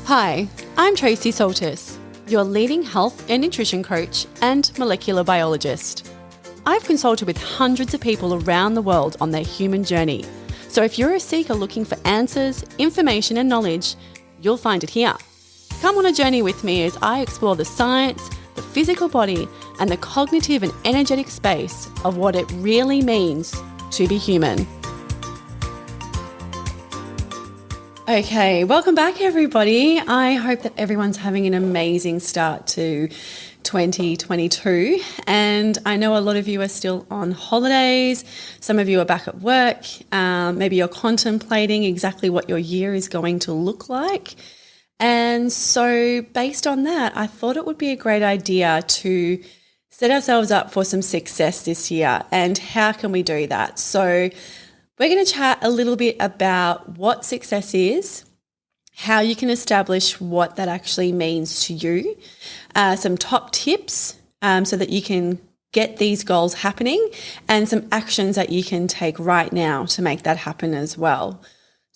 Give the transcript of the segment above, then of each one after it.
Hi, I'm Tracey, your leading health and nutrition coach and molecular biologist. I've consulted with hundreds of people around the world on their human journey. So if you're a seeker looking for answers, information and knowledge, you'll find it here. Come on a journey with me as I explore the science, the physical body, and the cognitive and energetic space of what it really means to be human. Okay, welcome back everybody. I hope that everyone's having an amazing start to 2022, and I know a lot of you are still on holidays. Some of you are back at work. Maybe you're contemplating exactly what your year is going to look like. And so based on that, I thought it would be a great idea to set ourselves up for some success this year. And how can we do that? So we're going to chat a little bit about what success is, how you can establish what that actually means to you, some top tips so that you can get these goals happening, and some actions that you can take right now to make that happen as well.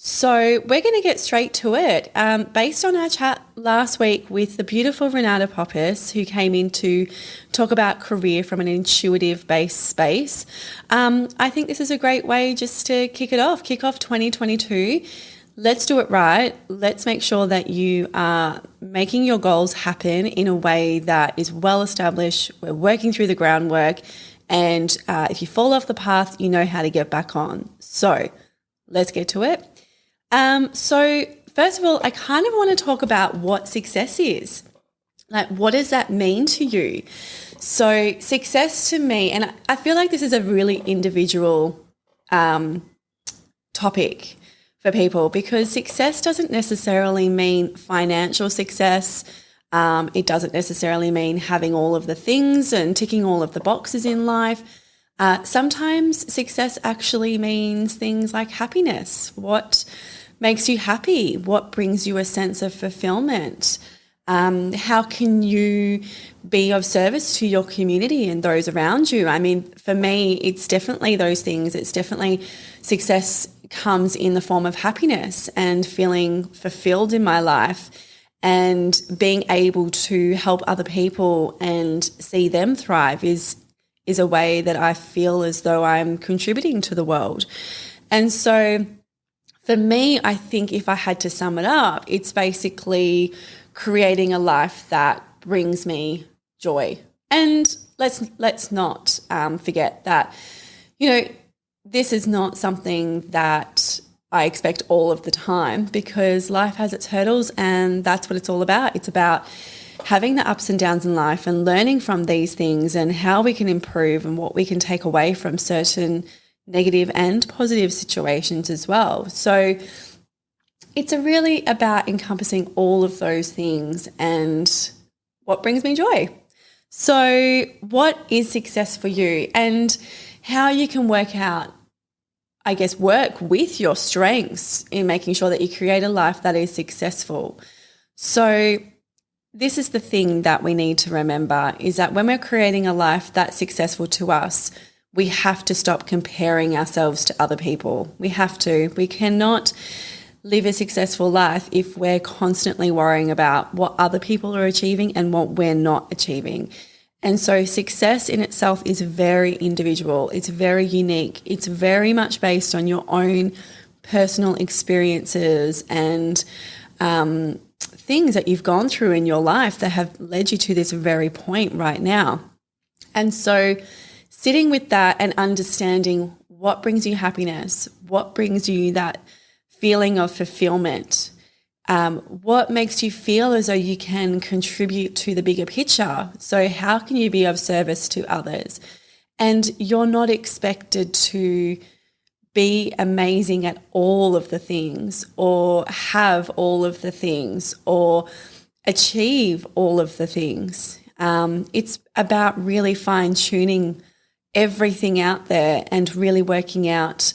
So we're going to get straight to it. Based on our chat last week with the beautiful Renata Poppis, who came in to talk about career from an intuitive-based space, I think this is a great way just to kick off 2022. Let's do it right. Let's make sure that you are making your goals happen in a way that is well established. We're working through the groundwork, and if you fall off the path, you know how to get back on. So let's get to it. So first of all, I kind of want to talk about what success is. Like, what does that mean to you? So success to me, and I feel like this is a really individual topic for people, because success doesn't necessarily mean financial success. It doesn't necessarily mean having all of the things and ticking all of the boxes in life. Sometimes success actually means things like happiness. What makes you happy? What brings you a sense of fulfillment? How can you be of service to your community and those around you? I mean, for me, it's definitely those things. It's definitely success comes in the form of happiness and feeling fulfilled in my life, and being able to help other people and see them thrive is a way that I feel as though I'm contributing to the world. And so for me, I think if I had to sum it up, it's basically creating a life that brings me joy. And let's not forget that, this is not something that I expect all of the time, because life has its hurdles, and that's what it's all about. It's about having the ups and downs in life and learning from these things and how we can improve and what we can take away from certain negative and positive situations as well. So it's really about encompassing all of those things and what brings me joy. So what is success for you, and how you can work with your strengths in making sure that you create a life that is successful. So this is the thing that we need to remember, is that when we're creating a life that's successful to us, we have to stop comparing ourselves to other people. We have to. We cannot live a successful life if we're constantly worrying about what other people are achieving and what we're not achieving. And so success in itself is very individual. It's very unique. It's very much based on your own personal experiences and things that you've gone through in your life that have led you to this very point right now. And so sitting with that and understanding what brings you happiness, what brings you that feeling of fulfillment, what makes you feel as though you can contribute to the bigger picture. So how can you be of service to others? And you're not expected to be amazing at all of the things, or have all of the things, or achieve all of the things. It's about really fine-tuning everything out there and really working out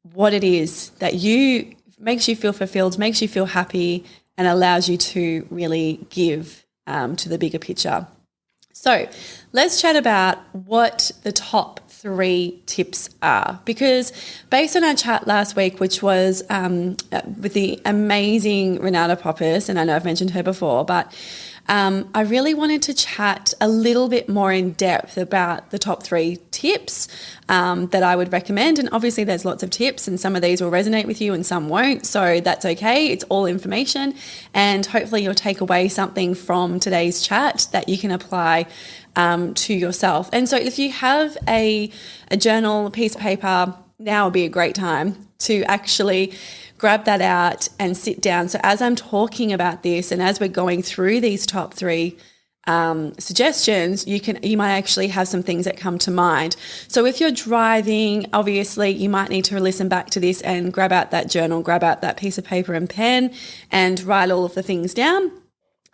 what it is that makes you feel fulfilled, makes you feel happy, and allows you to really give to the bigger picture. So let's chat about what the top 3 tips are, because based on our chat last week, which was with the amazing Renata Poppers, and I know I've mentioned her before, but I really wanted to chat a little bit more in depth about the top 3 tips that I would recommend. And obviously there's lots of tips, and some of these will resonate with you and some won't. So that's okay. It's all information. And hopefully you'll take away something from today's chat that you can apply to yourself. And so if you have a journal, a piece of paper, now would be a great time to actually grab that out and sit down. So as I'm talking about this and as we're going through these top 3 suggestions, you might actually have some things that come to mind. So if you're driving, obviously you might need to listen back to this and grab out that journal, grab out that piece of paper and pen and write all of the things down.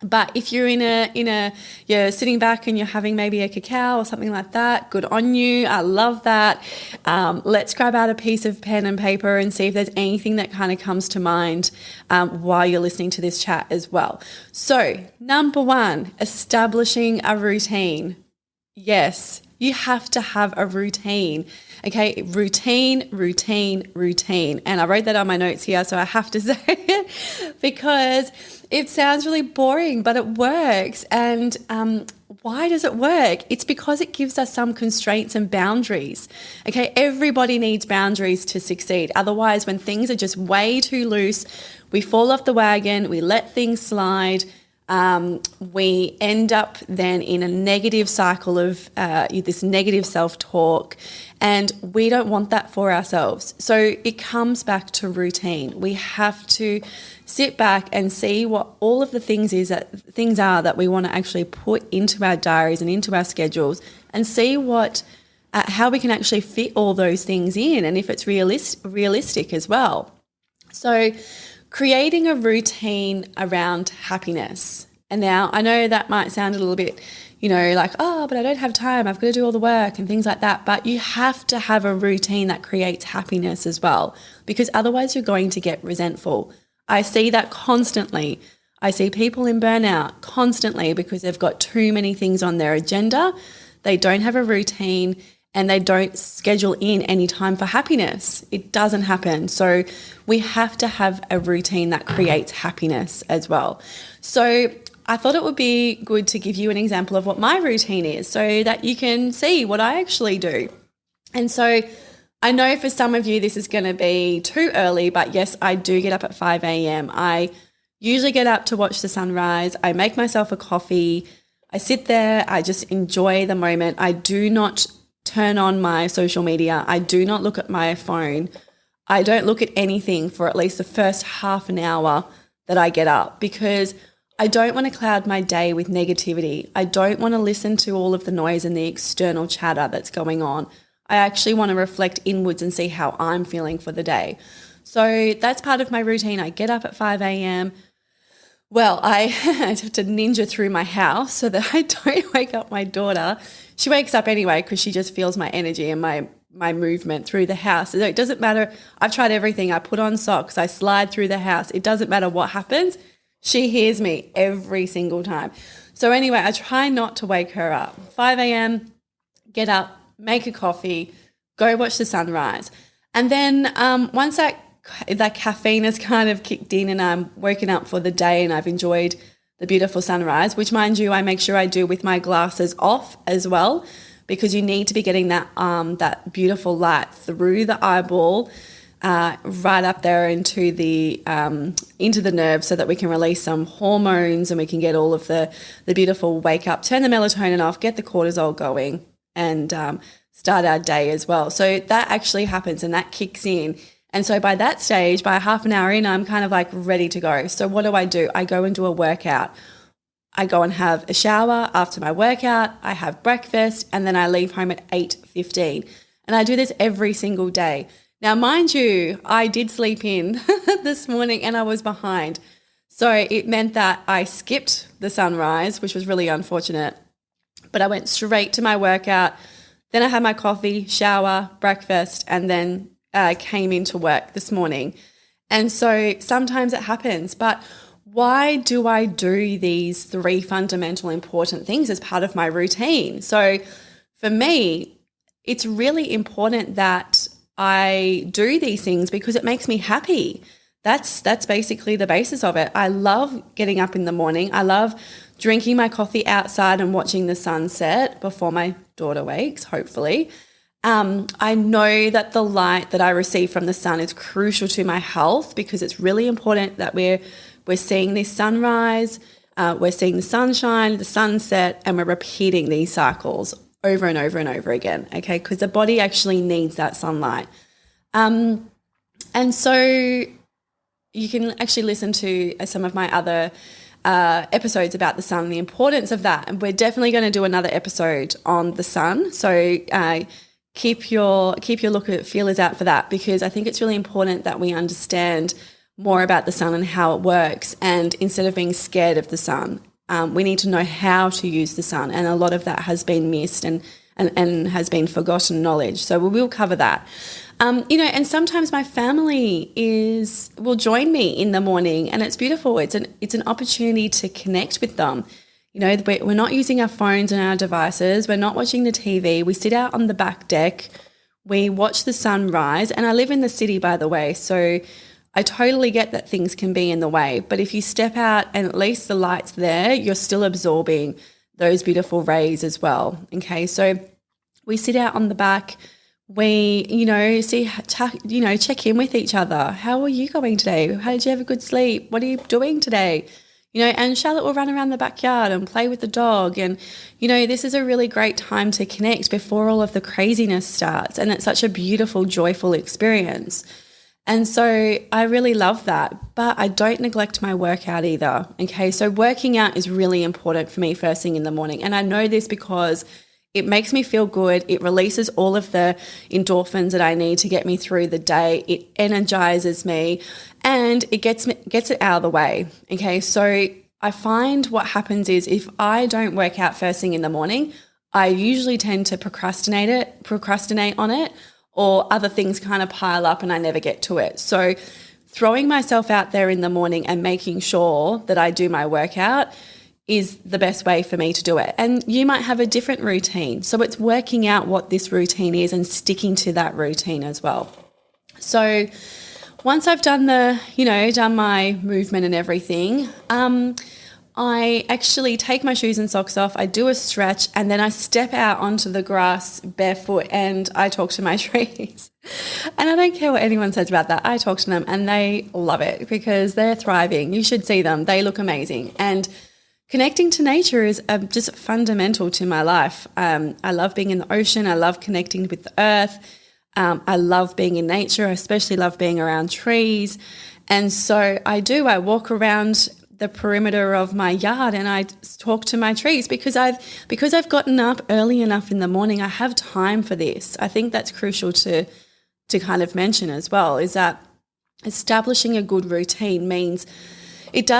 But if you're you're sitting back and you're having maybe a cacao or something like that, good on you. I love that. Let's grab out a piece of pen and paper and see if there's anything that kind of comes to mind while you're listening to this chat as well. So, number 1, establishing a routine. Yes, you have to have a routine. Okay, routine. And I wrote that on my notes here, so I have to say it because it sounds really boring, but it works. And why does it work? It's because it gives us some constraints and boundaries. Okay, everybody needs boundaries to succeed. Otherwise, when things are just way too loose, we fall off the wagon, we let things slide. We end up then in a negative cycle of this negative self-talk, and we don't want that for ourselves. So it comes back to routine. We have to sit back and see what all of the things are that we want to actually put into our diaries and into our schedules, and see how we can actually fit all those things in, and if it's realistic as well. So creating a routine around happiness. And now I know that might sound a little bit, like, oh, but I don't have time. I've got to do all the work and things like that. But you have to have a routine that creates happiness as well, because otherwise you're going to get resentful. I see that constantly. I see people in burnout constantly because they've got too many things on their agenda. They don't have a routine and they don't schedule in any time for happiness. It doesn't happen. So we have to have a routine that creates happiness as well. So I thought it would be good to give you an example of what my routine is so that you can see what I actually do. And so I know for some of you this is going to be too early, but yes, I do get up at 5 a.m. I usually get up to watch the sunrise. I make myself a coffee. I sit there. I just enjoy the moment. I do not turn on my social media. I do not look at my phone. I don't look at anything for at least the first half an hour that I get up, because I don't want to cloud my day with negativity. I don't want to listen to all of the noise and the external chatter that's going on. I actually want to reflect inwards and see how I'm feeling for the day. So that's part of my routine. I get up at 5 a.m. Well, I have to ninja through my house so that I don't wake up my daughter. She wakes up anyway because she just feels my energy and my movement through the house. So it doesn't matter. I've tried everything. I put on socks. I slide through the house. It doesn't matter what happens. She hears me every single time. So anyway, I try not to wake her up. 5 a.m., get up, make a coffee, go watch the sunrise. And then once that caffeine has kind of kicked in and I'm woken up for the day and I've enjoyed the beautiful sunrise, which mind you, I make sure I do with my glasses off as well, because you need to be getting that beautiful light through the eyeball, right up there into the nerve, so that we can release some hormones and we can get all of the beautiful wake up, turn the melatonin off, get the cortisol going, and start our day as well. So that actually happens and that kicks in. And so by that stage, by half an hour in, I'm kind of like ready to go. So what do? I go and do a workout. I go and have a shower after my workout. I have breakfast, and then I leave home at 8:15. And I do this every single day. Now, mind you, I did sleep in this morning and I was behind. So it meant that I skipped the sunrise, which was really unfortunate. But I went straight to my workout. Then I had my coffee, shower, breakfast, and then came into work this morning. And so sometimes it happens, but why do I do these 3 fundamental important things as part of my routine? So for me, it's really important that I do these things because it makes me happy. That's basically the basis of it. I love getting up in the morning. I love drinking my coffee outside and watching the sunset before my daughter wakes, hopefully. I know that the light that I receive from the sun is crucial to my health because it's really important that we're seeing this sunrise, we're seeing the sunshine, the sunset, and we're repeating these cycles over and over and over again, okay? Because the body actually needs that sunlight. And so you can actually listen to some of my other episodes about the sun and the importance of that. And we're definitely going to do another episode on the sun. So keep your feelers out for that, because I think it's really important that we understand more about the sun and how it works. And instead of being scared of the sun, we need to know how to use the sun. And a lot of that has been missed and has been forgotten knowledge. So we will cover that. And sometimes my family will join me in the morning, and it's beautiful. It's an opportunity to connect with them. We're not using our phones and our devices. We're not watching the TV. We sit out on the back deck. We watch the sunrise. And I live in the city, by the way, so I totally get that things can be in the way. But if you step out and at least the light's there, you're still absorbing those beautiful rays as well. Okay, so we sit out on the back. We, check in with each other. How are you going today? How did you have a good sleep? What are you doing today? And Charlotte will run around the backyard and play with the dog. And, this is a really great time to connect before all of the craziness starts. And it's such a beautiful, joyful experience. And so I really love that, but I don't neglect my workout either. Okay, so working out is really important for me first thing in the morning. And I know this because it makes me feel good. It releases all of the endorphins that I need to get me through the day. It energizes me and it gets it out of the way. Okay, so I find what happens is if I don't work out first thing in the morning, I usually tend to procrastinate on it, or other things kind of pile up and I never get to it. So throwing myself out there in the morning and making sure that I do my workout is the best way for me to do it. And you might have a different routine. So it's working out what this routine is and sticking to that routine as well. So once I've done done my movement and everything, I actually take my shoes and socks off, I do a stretch, and then I step out onto the grass barefoot and I talk to my trees. And I don't care what anyone says about that. I talk to them and they love it because they're thriving. You should see them. They look amazing. And connecting to nature is just fundamental to my life. I love being in the ocean. I love connecting with the earth. I love being in nature. I especially love being around trees. And so I walk around the perimeter of my yard and I talk to my trees because I've gotten up early enough in the morning. I have time for this. I think that's crucial to kind of mention as well, is that establishing a good routine means a bit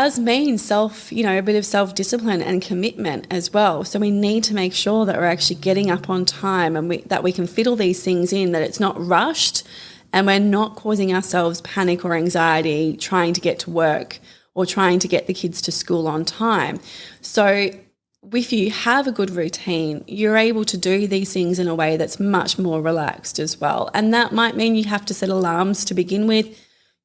of self-discipline and commitment as well. So we need to make sure that we're actually getting up on time and that we can fit all these things in, that it's not rushed and we're not causing ourselves panic or anxiety trying to get to work or trying to get the kids to school on time. So if you have a good routine, you're able to do these things in a way that's much more relaxed as well. And that might mean you have to set alarms to begin with.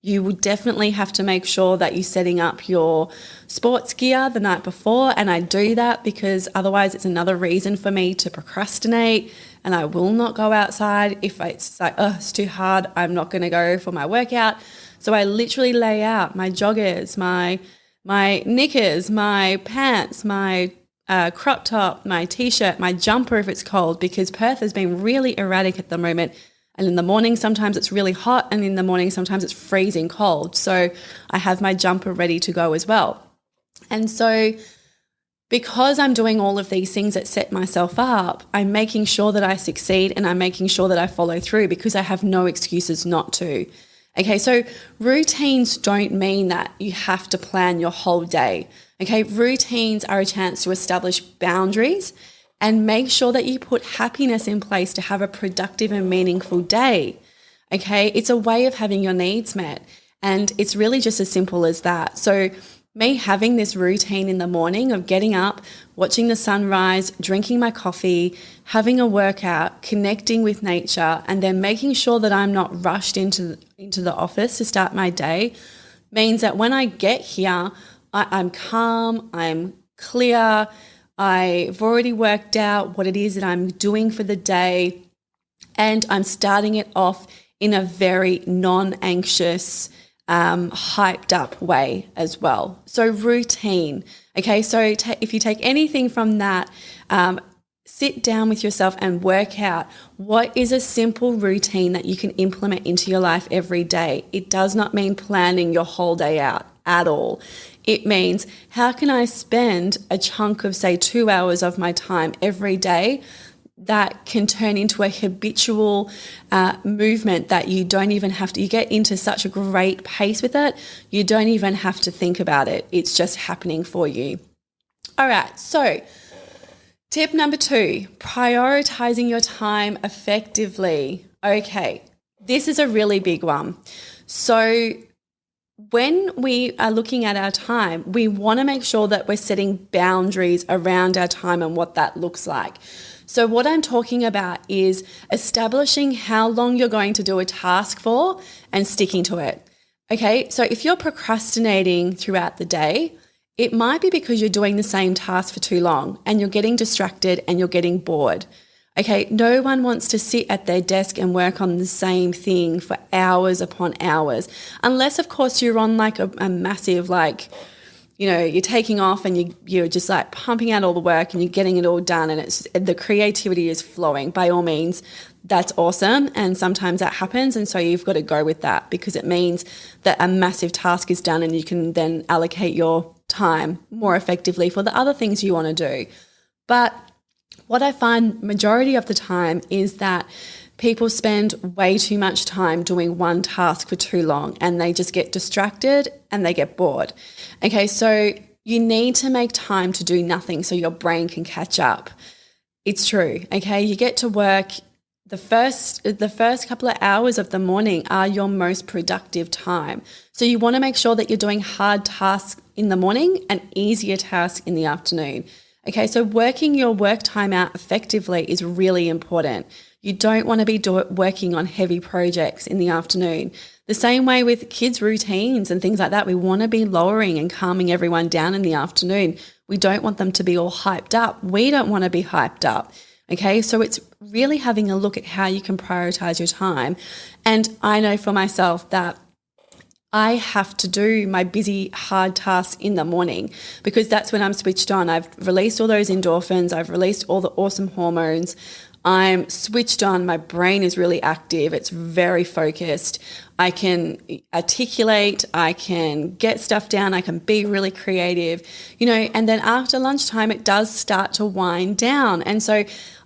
You would definitely have to make sure that you're setting up your sports gear the night before. And I do that because otherwise it's another reason for me to procrastinate and I will not go outside. If it's like, it's too hard, I'm not going to go for my workout. So I literally lay out my joggers, my knickers, my pants, my crop top, my T-shirt, my jumper if it's cold, because Perth has been really erratic at the moment. And in the morning, sometimes it's really hot, and in the morning, sometimes it's freezing cold. So I have my jumper ready to go as well. And so because I'm doing all of these things that set myself up, I'm making sure that I succeed and I'm making sure that I follow through because I have no excuses not to. Okay, so routines don't mean that you have to plan your whole day. Okay, routines are a chance to establish boundaries and make sure that you put happiness in place to have a productive and meaningful day. Okay, it's a way of having your needs met. And it's really just as simple as that. So me having this routine in the morning of getting up, watching the sunrise, drinking my coffee, having a workout, connecting with nature, and then making sure that I'm not rushed into the office to start my day means that when I get here, I'm calm, I'm clear, I've already worked out what it is that I'm doing for the day, and I'm starting it off in a very non-anxious, hyped up way as well. So routine. Okay, so if you take anything from that, sit down with yourself and work out what is a simple routine that you can implement into your life every day. It does not mean planning your whole day out at all. It means, how can I spend a chunk of, say, 2 hours of my time every day that can turn into a habitual movement that you don't even have to, you get into such a great pace with it, you don't even have to think about it. It's just happening for you. All right, so tip number 2, prioritizing your time effectively. Okay, this is a really big one. So when we are looking at our time, we want to make sure that we're setting boundaries around our time and what that looks like. So what I'm talking about is establishing how long you're going to do a task for and sticking to it. Okay, so if you're procrastinating throughout the day, it might be because you're doing the same task for too long and you're getting distracted and you're getting bored. Okay, no one wants to sit at their desk and work on the same thing for hours upon hours, unless, of course, you're on like a massive, like, you know, you're taking off and you're just like pumping out all the work and you're getting it all done and the creativity is flowing. By all means, that's awesome. And sometimes that happens. And so you've got to go with that because it means that a massive task is done and you can then allocate your time more effectively for the other things you want to do. But what I find majority of the time is that people spend way too much time doing one task for too long and they just get distracted and they get bored. Okay, so you need to make time to do nothing so your brain can catch up. It's true, okay? You get to work, the first couple of hours of the morning are your most productive time. So you want to make sure that you're doing hard tasks in the morning and easier tasks in the afternoon. Okay, so working your work time out effectively is really important. You don't want to be working on heavy projects in the afternoon. The same way with kids' routines and things like that, we want to be lowering and calming everyone down in the afternoon. We don't want them to be all hyped up. We don't want to be hyped up. Okay, so it's really having a look at how you can prioritize your time. And I know for myself that I have to do my busy, hard tasks in the morning because that's when I'm switched on. I've released all those endorphins. I've released all the awesome hormones. I'm switched on. My brain is really active. It's very focused. I can articulate. I can get stuff down. I can be really creative, you know, and then after lunchtime, it does start to wind down. And so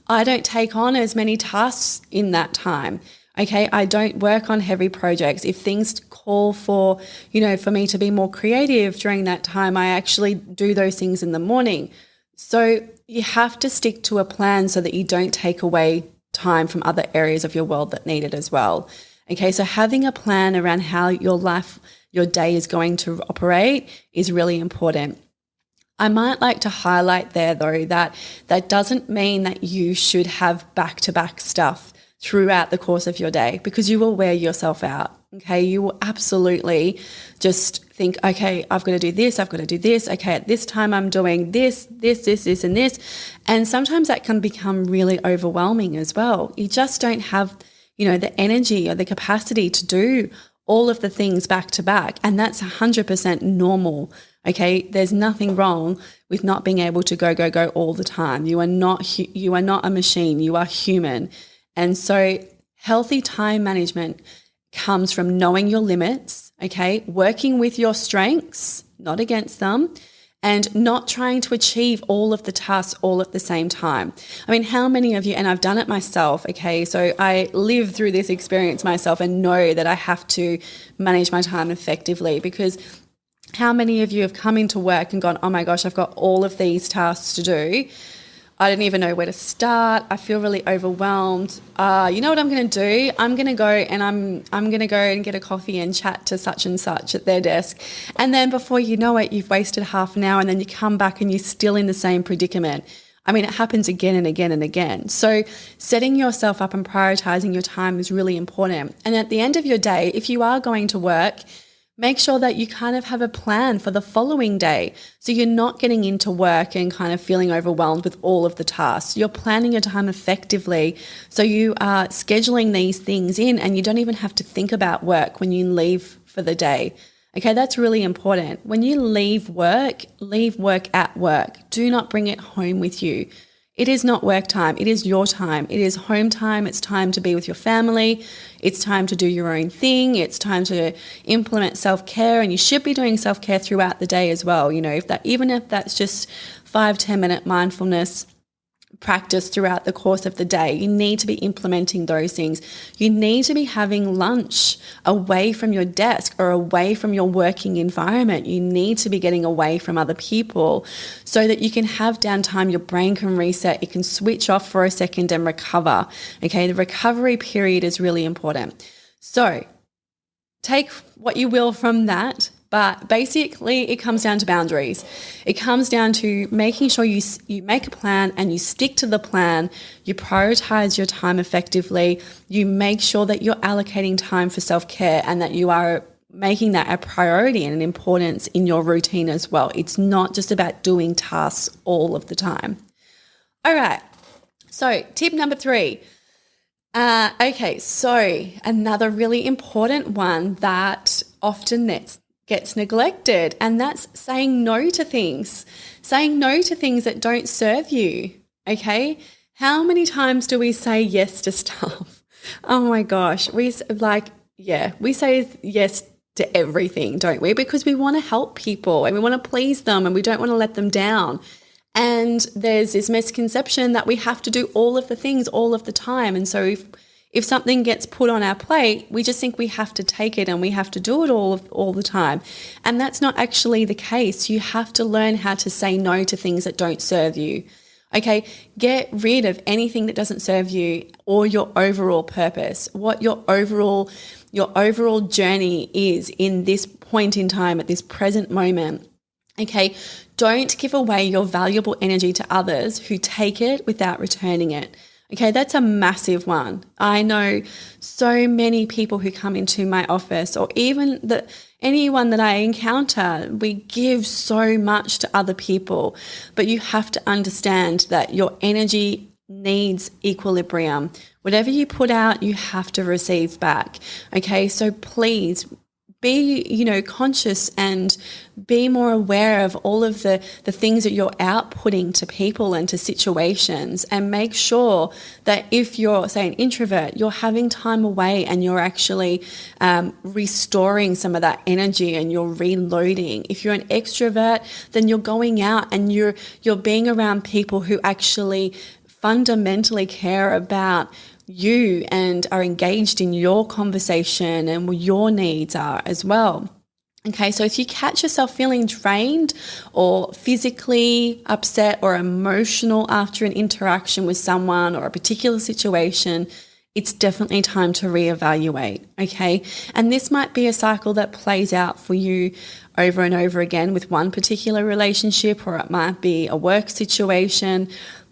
I don't take on as many tasks in that time. Okay, I don't work on heavy projects. If things call for, you know, for me to be more creative during that time, I actually do those things in the morning. So you have to stick to a plan so that you don't take away time from other areas of your world that need it as well. Okay, so having a plan around how your life, your day is going to operate is really important. I might like to highlight there though that doesn't mean that you should have back-to-back stuff throughout the course of your day because you will wear yourself out. Okay, you will absolutely just think, okay, I've got to do this, I've got to do this. Okay, at this time I'm doing this, and this. And sometimes that can become really overwhelming as well. You just don't have, you know, the energy or the capacity to do all of the things back to back. And that's 100% normal. Okay, there's nothing wrong with not being able to go all the time. You are not a machine, you are human. And so healthy time management comes from knowing your limits, okay, working with your strengths, not against them, and not trying to achieve all of the tasks all at the same time. I mean, how many of you, and I've done it myself, okay, so I live through this experience myself and know that I have to manage my time effectively because how many of you have come into work and gone, oh my gosh, I've got all of these tasks to do. I don't even know where to start. I feel really overwhelmed. You know what I'm going to do? I'm going to go and get a coffee and chat to such and such at their desk. And then before you know it, you've wasted half an hour, and then you come back and you're still in the same predicament. I mean, it happens again and again and again. So setting yourself up and prioritizing your time is really important. And at the end of your day, if you are going to work, make sure that you kind of have a plan for the following day. So you're not getting into work and kind of feeling overwhelmed with all of the tasks. You're planning your time effectively. So you are scheduling these things in, and you don't even have to think about work when you leave for the day. Okay, that's really important. When you leave work at work. Do not bring it home with you. It is not work time. It is your time. It is home time. It's time to be with your family. It's time to do your own thing. It's time to implement self-care, and you should be doing self-care throughout the day as well. You know, even if that's just 5-10 minute mindfulness practice throughout the course of the day, you need to be implementing those things. You need to be having lunch away from your desk or away from your working environment. You need to be getting away from other people so that you can have downtime. Your brain can reset. It can switch off for a second and recover. Okay, the recovery period is really important. So take what you will from that. But basically, it comes down to boundaries. It comes down to making sure you make a plan and you stick to the plan. You prioritize your time effectively. You make sure that you're allocating time for self-care and that you are making that a priority and an importance in your routine as well. It's not just about doing tasks all of the time. All right. So tip number 3. Okay, so another really important one that often gets neglected, and that's saying no to things. Saying no to things that don't serve you, okay? How many times do we say yes to stuff? Oh my gosh, we say yes to everything, don't we? Because we want to help people and we want to please them and we don't want to let them down. And there's this misconception that we have to do all of the things all of the time. And so if something gets put on our plate, we just think we have to take it and we have to do it all the time. And that's not actually the case. You have to learn how to say no to things that don't serve you. Okay, get rid of anything that doesn't serve you or your overall purpose, what your overall journey is in this point in time at this present moment. Okay, don't give away your valuable energy to others who take it without returning it. Okay, that's a massive one. I know so many people who come into my office, or even anyone that I encounter, we give so much to other people, but you have to understand that your energy needs equilibrium. Whatever you put out, you have to receive back. Okay, so please be, conscious and be more aware of all of the things that you're outputting to people and to situations, and make sure that if you're, say, an introvert, you're having time away and you're actually restoring some of that energy and you're reloading. If you're an extrovert, then you're going out and you're being around people who actually fundamentally care about you and are engaged in your conversation and what your needs are as well. Okay, so if you catch yourself feeling drained or physically upset or emotional after an interaction with someone or a particular situation, it's definitely time to reevaluate, okay? And this might be a cycle that plays out for you over and over again with one particular relationship, or it might be a work situation.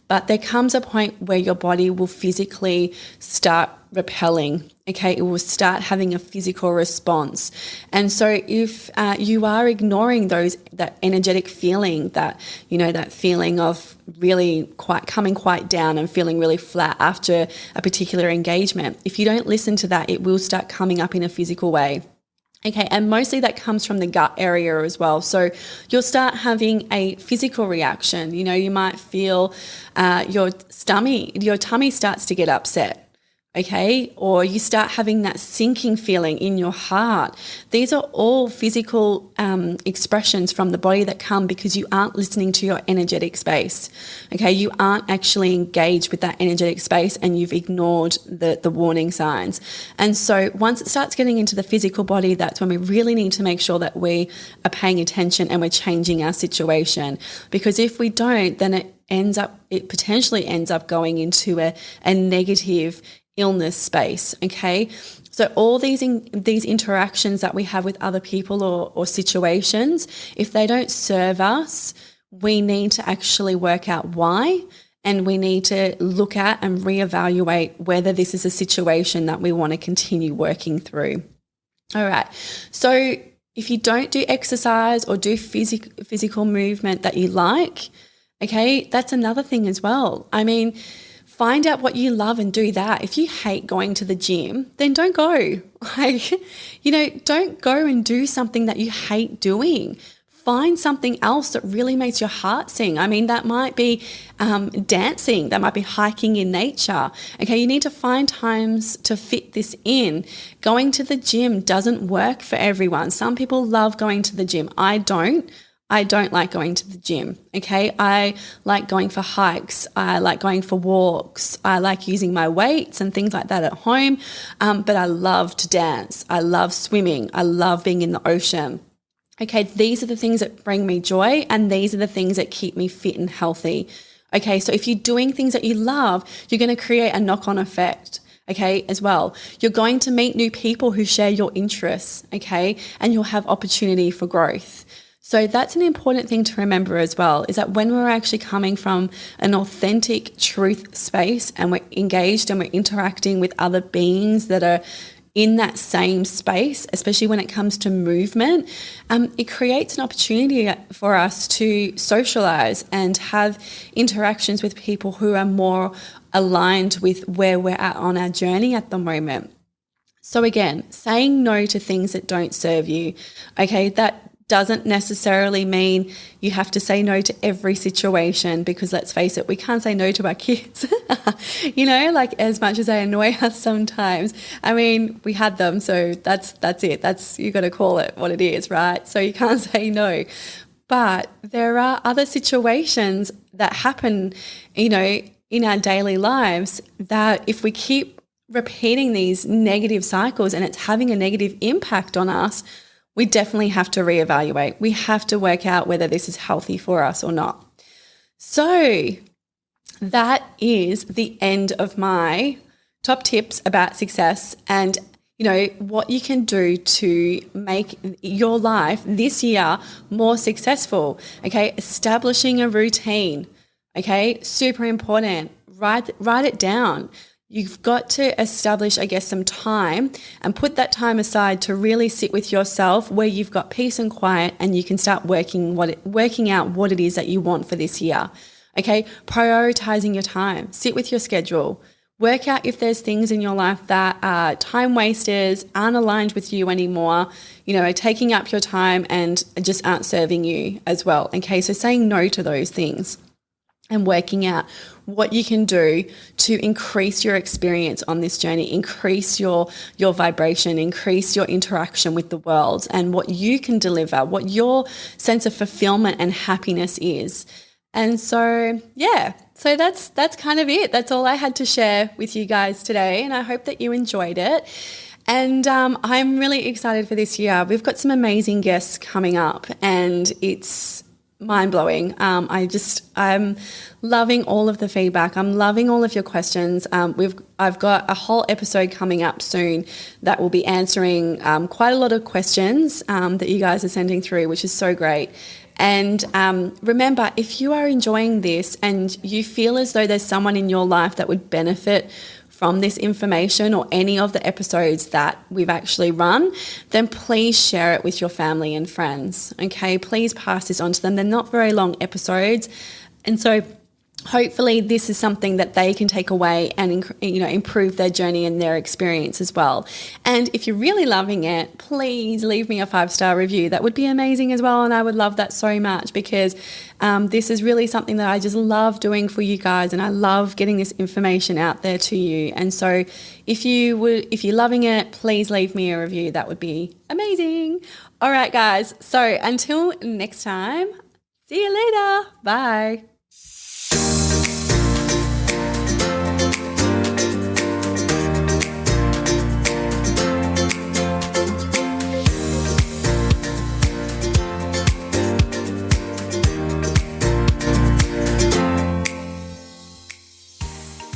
But there comes a point where your body will physically start repelling, okay? It will start having a physical response. And so if you are ignoring that energetic feeling, that feeling of really coming quite down and feeling really flat after a particular engagement, if you don't listen to that, it will start coming up in a physical way. Okay, and mostly that comes from the gut area as well. So you'll start having a physical reaction. You might feel your tummy starts to get upset. okay? Or you start having that sinking feeling in your heart. These are all physical expressions from the body that come because you aren't listening to your energetic space, okay? You aren't actually engaged with that energetic space and you've ignored the warning signs. And so once it starts getting into the physical body, that's when we really need to make sure that we are paying attention and we're changing our situation. Because if we don't, then it potentially ends up going into a negative illness space, okay? So all these interactions that we have with other people or situations, if they don't serve us, we need to actually work out why, and we need to look at and reevaluate whether this is a situation that we want to continue working through. All right. So if you don't do exercise or do physical movement that you like, okay, that's another thing as well. I mean, find out what you love and do that. If you hate going to the gym, then don't go. Don't go and do something that you hate doing. Find something else that really makes your heart sing. I mean, that might be dancing. That might be hiking in nature. Okay, you need to find times to fit this in. Going to the gym doesn't work for everyone. Some people love going to the gym. I don't like going to the gym, okay? I like going for hikes. I like going for walks. I like using my weights and things like that at home, but I love to dance. I love swimming. I love being in the ocean. Okay, these are the things that bring me joy, and these are the things that keep me fit and healthy. Okay, so if you're doing things that you love, you're going to create a knock-on effect. Okay, as well. You're going to meet new people who share your interests, okay? And you'll have opportunity for growth. So that's an important thing to remember as well, is that when we're actually coming from an authentic truth space and we're engaged and we're interacting with other beings that are in that same space, especially when it comes to movement, it creates an opportunity for us to socialize and have interactions with people who are more aligned with where we're at on our journey at the moment. So again, saying no to things that don't serve you, okay, that doesn't necessarily mean you have to say no to every situation, because let's face it, we can't say no to our kids. Like as much as they annoy us sometimes. I mean, we had them, so that's it. You got to call it what it is, right? So you can't say no. But there are other situations that happen, in our daily lives that if we keep repeating these negative cycles and it's having a negative impact on us, we definitely have to reevaluate. We have to work out whether this is healthy for us or not. So that is the end of my top tips about success and, what you can do to make your life this year more successful. Okay, establishing a routine. Okay, super important. Write it down. You've got to establish, some time and put that time aside to really sit with yourself where you've got peace and quiet, and you can start working out what it is that you want for this year. Okay, prioritizing your time. Sit with your schedule. Work out if there's things in your life that are time wasters, aren't aligned with you anymore, taking up your time and just aren't serving you as well. Okay, so saying no to those things and working out what you can do to increase your experience on this journey, increase your vibration, increase your interaction with the world and what you can deliver, what your sense of fulfillment and happiness is. And so, so that's kind of it. That's all I had to share with you guys today, and I hope that you enjoyed it. And I'm really excited for this year. We've got some amazing guests coming up, and it's mind-blowing. I'm loving all of the feedback. I'm loving all of your questions. I've got a whole episode coming up soon that will be answering quite a lot of questions that you guys are sending through, which is so great. And remember, if you are enjoying this and you feel as though there's someone in your life that would benefit from this information or any of the episodes that we've actually run, then please share it with your family and friends, okay? Please pass this on to them. They're not very long episodes. And so hopefully this is something that they can take away and improve their journey and their experience as well. And if you're really loving it, please leave me a 5-star review. That would be amazing as well, and I would love that so much, because this is really something that I just love doing for you guys, and I love getting this information out there to you. And so if you're loving it, please leave me a review. That would be amazing. All right, guys, so until next time, see you later. Bye.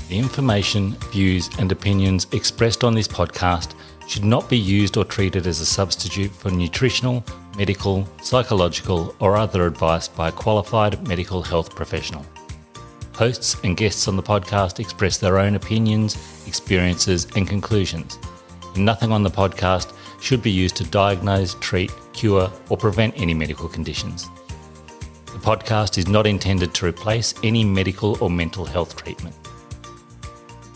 The information, views and opinions expressed on this podcast should not be used or treated as a substitute for nutritional, medical, psychological or other advice by a qualified medical health professional. Hosts and guests on the podcast express their own opinions, experiences and conclusions, and nothing on the podcast should be used to diagnose, treat, cure or prevent any medical conditions. The podcast is not intended to replace any medical or mental health treatment.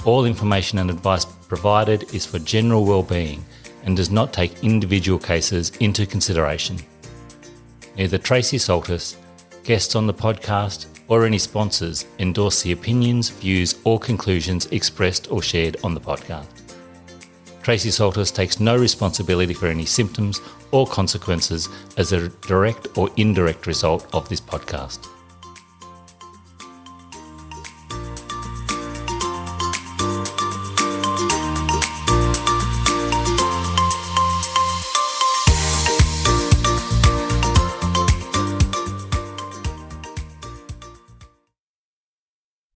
All information and advice provided is for general well-being and does not take individual cases into consideration. Neither Tracey Saltis, guests on the podcast, or any sponsors endorse the opinions, views or conclusions expressed or shared on the podcast. Tracey Saltis takes no responsibility for any symptoms or consequences as a direct or indirect result of this podcast.